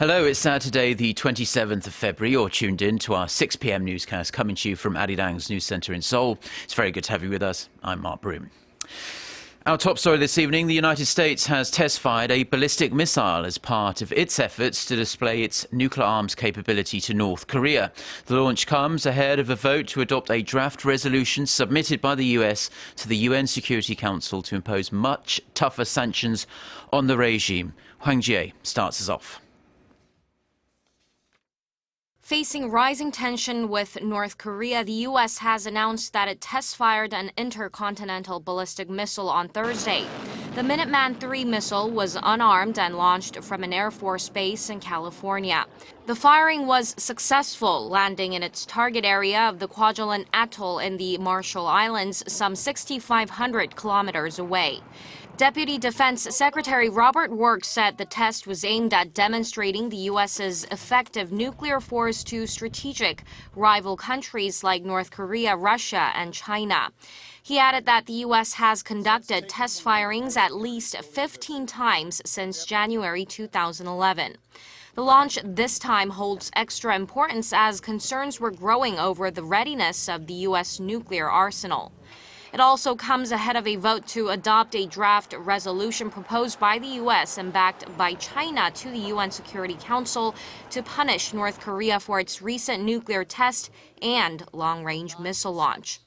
Hello, it's Saturday, the 27th of February. You're tuned in to our 6 p.m. newscast coming to you from Arirang's news centre in Seoul. It's very good to have you with us. I'm Mark Broom. Our top story this evening, the United States has test-fired a ballistic missile as part of its efforts to display its nuclear arms capability to North Korea. The launch comes ahead of a vote to adopt a draft resolution submitted by the US to the UN Security Council to impose much tougher sanctions on the regime. Hwang Jie starts us off. Facing rising tension with North Korea, the U.S. has announced that it test-fired an intercontinental ballistic missile on Thursday. The Minuteman III missile was unarmed and launched from an Air Force base in California. The firing was successful, landing in its target area of the Kwajalein Atoll in the Marshall Islands, some 6,500 kilometers away. Deputy Defense Secretary Robert Work said the test was aimed at demonstrating the U.S.'s effective nuclear force to strategic rival countries like North Korea, Russia, and China. He added that the U.S. has conducted test firings at least 15 times since January 2011. The launch this time holds extra importance as concerns were growing over the readiness of the U.S. nuclear arsenal. It also comes ahead of a vote to adopt a draft resolution proposed by the U.S. and backed by China to the UN Security Council to punish North Korea for its recent nuclear test and long-range missile launch.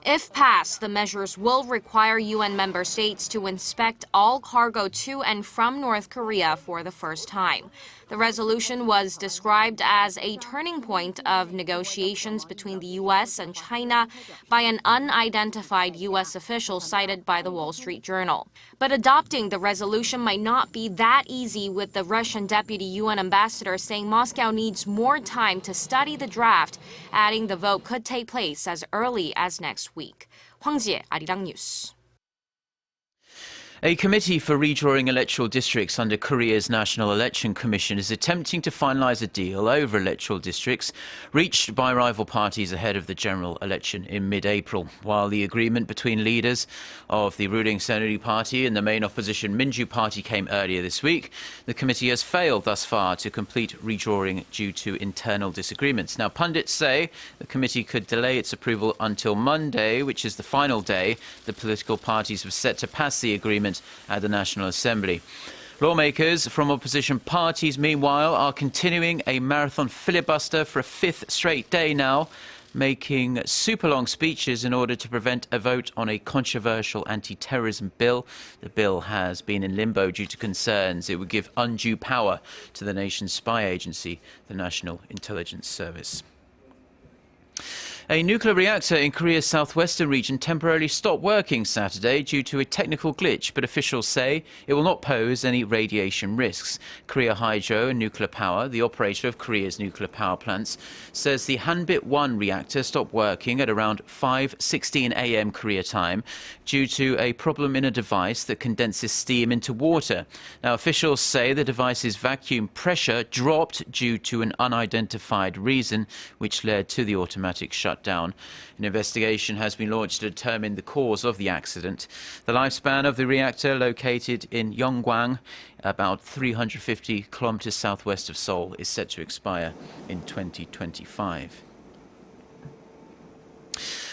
If passed, the measures will require UN member states to inspect all cargo to and from North Korea for the first time. The resolution was described as a turning point of negotiations between the U.S. and China by an unidentified U.S. official cited by the Wall Street Journal. But adopting the resolution might not be that easy, with the Russian deputy UN ambassador saying Moscow needs more time to study the draft, adding the vote could take place as early as next week. Hwang Jie, Arirang News. A committee for redrawing electoral districts under Korea's National Election Commission is attempting to finalise a deal over electoral districts reached by rival parties ahead of the general election in mid-April. While the agreement between leaders of the ruling Saenuri Party and the main opposition Minju Party came earlier this week, the committee has failed thus far to complete redrawing due to internal disagreements. Now, pundits say the committee could delay its approval until Monday, which is the final day the political parties have set to pass the agreement at the National Assembly. Lawmakers from opposition parties, meanwhile, are continuing a marathon filibuster for a fifth straight day now, making super long speeches in order to prevent a vote on a controversial anti-terrorism bill. The bill has been in limbo due to concerns it would give undue power to the nation's spy agency, the National Intelligence Service. A nuclear reactor in Korea's southwestern region temporarily stopped working Saturday due to a technical glitch, but officials say it will not pose any radiation risks. Korea Hydro and Nuclear Power, the operator of Korea's nuclear power plants, says the Hanbit-1 reactor stopped working at around 5:16 a.m. Korea time due to a problem in a device that condenses steam into water. Now, officials say the device's vacuum pressure dropped due to an unidentified reason, which led to the automatic shutdown. An investigation has been launched to determine the cause of the accident. The lifespan of the reactor, located in Yeonggwang, about 350 kilometers southwest of Seoul, is set to expire in 2025.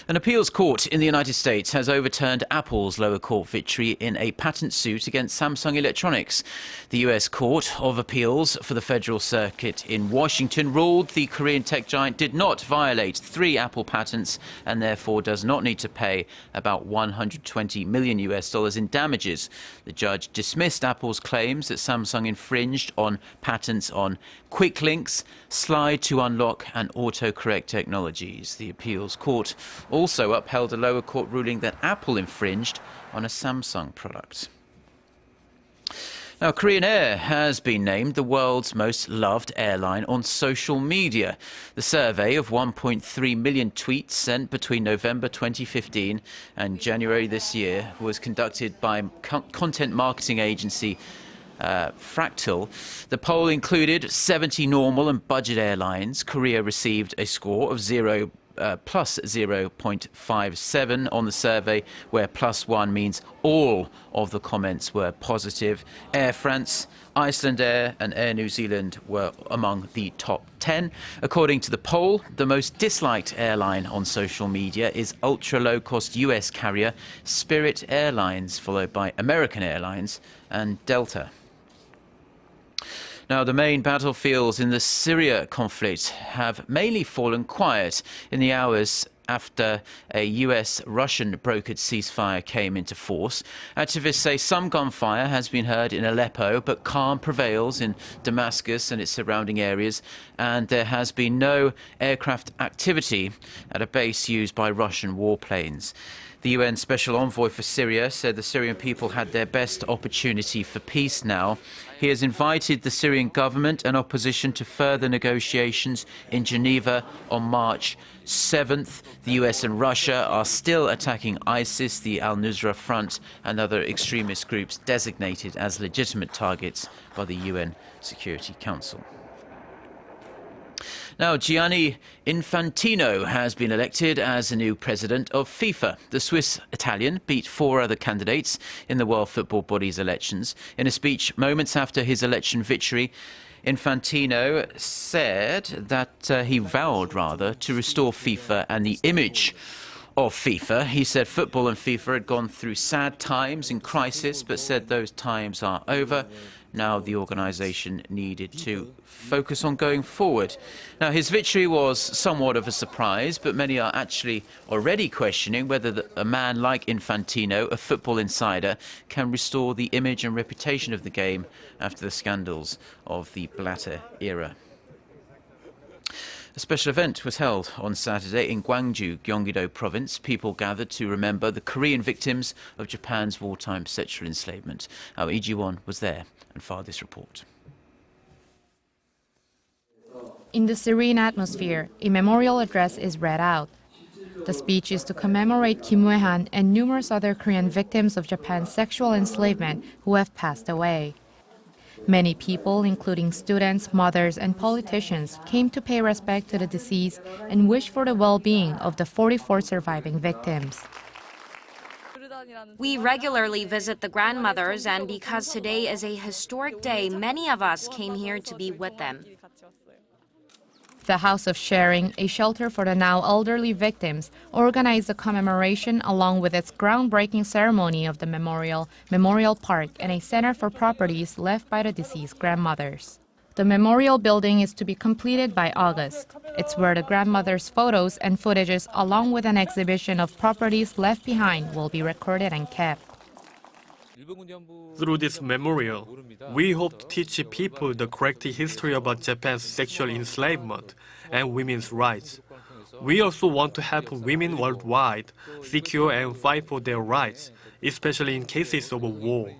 An appeals court in the United States has overturned Apple's lower court victory in a patent suit against Samsung Electronics. The U.S. Court of Appeals for the Federal Circuit in Washington ruled the Korean tech giant did not violate 3 Apple patents and therefore does not need to pay about $120 million in damages. The judge dismissed Apple's claims that Samsung infringed on patents on quick links, slide to unlock and autocorrect technologies. The appeals court also upheld a lower court ruling that Apple infringed on a Samsung product. Now, Korean Air has been named the world's most loved airline on social media. The survey of 1.3 million tweets sent between November 2015 and January this year was conducted by content marketing agency Fractal. The poll included 70 normal and budget airlines. Korea received a score of 0 plus 0.57 on the survey, where +1 means all of the comments were positive. Air France, Icelandair and Air New Zealand were among the top 10. According to the poll, the most disliked airline on social media is ultra-low-cost US carrier Spirit Airlines, followed by American Airlines and Delta. Now, the main battlefields in the Syria conflict have mainly fallen quiet in the hours after a US-Russian brokered ceasefire came into force. Activists say some gunfire has been heard in Aleppo, but calm prevails in Damascus and its surrounding areas, and there has been no aircraft activity at a base used by Russian warplanes. The UN Special Envoy for Syria said the Syrian people had their best opportunity for peace now. He has invited the Syrian government and opposition to further negotiations in Geneva on March 7th. The US and Russia are still attacking ISIS, the al-Nusra Front and other extremist groups designated as legitimate targets by the UN Security Council. Now, Gianni Infantino has been elected as the new president of FIFA. The Swiss Italian beat 4 other candidates in the World Football Body's elections. In a speech moments after his election victory, Infantino said that he vowed, to restore FIFA and the image of FIFA. He said football and FIFA had gone through sad times in crisis, but said those times are over. Now the organisation needed to focus on going forward. Now, his victory was somewhat of a surprise, but many are actually already questioning whether a man like Infantino, a football insider, can restore the image and reputation of the game after the scandals of the Blatter era. A special event was held on Saturday in Gwangju, Gyeonggi-do province. People gathered to remember the Korean victims of Japan's wartime sexual enslavement. Our Lee Ji-won was there and filed this report. In the serene atmosphere, a memorial address is read out. The speech is to commemorate Kim Wei-han and numerous other Korean victims of Japan's sexual enslavement who have passed away. Many people, including students, mothers, and politicians, came to pay respect to the deceased and wish for the well-being of the 44 surviving victims. We regularly visit the grandmothers, and because today is a historic day, many of us came here to be with them. The House of Sharing, a shelter for the now elderly victims, organized the commemoration along with its groundbreaking ceremony of the Memorial Park, and a center for properties left by the deceased grandmothers. The memorial building is to be completed by August. It's where the grandmothers' photos and footages, along with an exhibition of properties left behind, will be recorded and kept. Through this memorial, we hope to teach people the correct history about Japan's sexual enslavement and women's rights. We also want to help women worldwide secure and fight for their rights, especially in cases of war.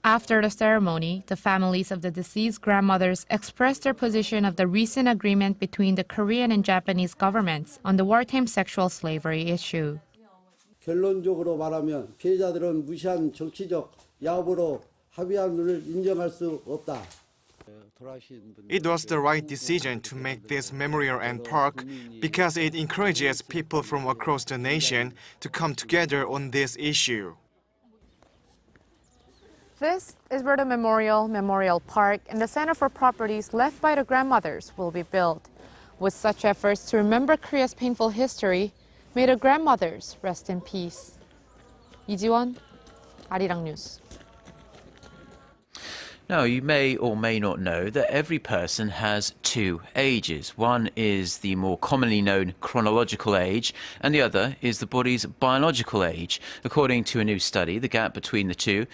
After the ceremony, the families of the deceased grandmothers expressed their position of the recent agreement between the Korean and Japanese governments on the wartime sexual slavery issue. 결론적으로 말하면 피해자들은 무시한 정치적 야합으로 합의안을 인정할 수 없다. It was the right decision to make this memorial and park because it encourages people from across the nation to come together on this issue. This is where the Memorial Park and the Center for Properties left by the grandmothers will be built. With such efforts to remember Korea's painful history, may the grandmothers rest in peace. Lee Ji-won, Arirang News. Now, you may or may not know that every person has 2 ages. One is the more commonly known chronological age, and the other is the body's biological age. According to a new study, the gap between the two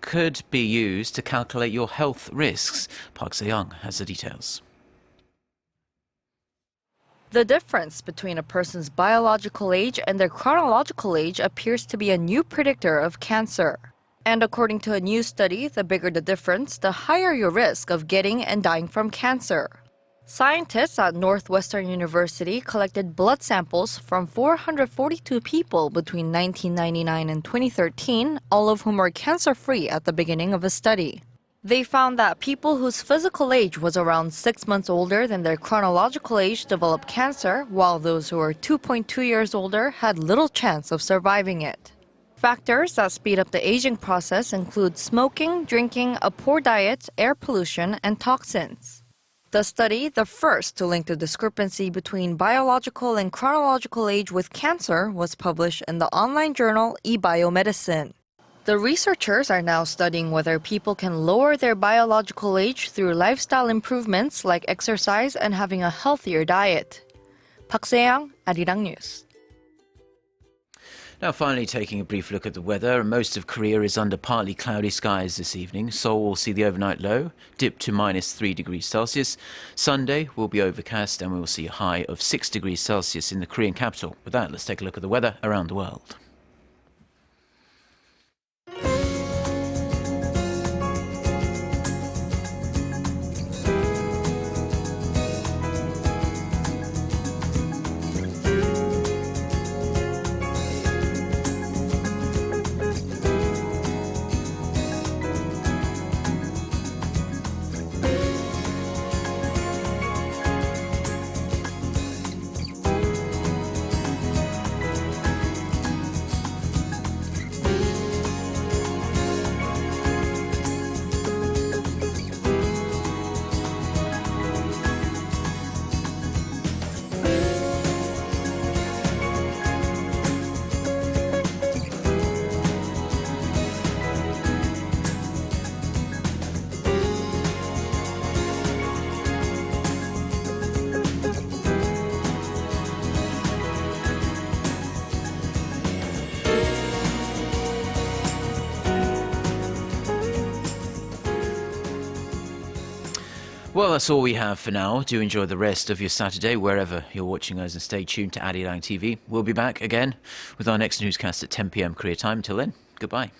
could be used to calculate your health risks. Park Se-young has the details. The difference between a person's biological age and their chronological age appears to be a new predictor of cancer. And according to a new study, the bigger the difference, the higher your risk of getting and dying from cancer. Scientists at Northwestern University collected blood samples from 442 people between 1999 and 2013, all of whom were cancer-free at the beginning of the study. They found that people whose physical age was around 6 months older than their chronological age developed cancer, while those who were 2.2 years older had little chance of surviving it. Factors that speed up the aging process include smoking, drinking, a poor diet, air pollution, and toxins. The study, the first to link the discrepancy between biological and chronological age with cancer, was published in the online journal eBiomedicine. The researchers are now studying whether people can lower their biological age through lifestyle improvements like exercise and having a healthier diet. Park Se-young, Arirang News. Now finally taking a brief look at the weather. Most of Korea is under partly cloudy skies this evening. Seoul will see the overnight low dip to -3 degrees Celsius. Sunday will be overcast and we will see a high of 6 degrees Celsius in the Korean capital. With that, let's take a look at the weather around the world. Well, that's all we have for now. Do enjoy the rest of your Saturday wherever you're watching us and stay tuned to Arirang TV. We'll be back again with our next newscast at 10 p.m. Korea time. Till then, goodbye.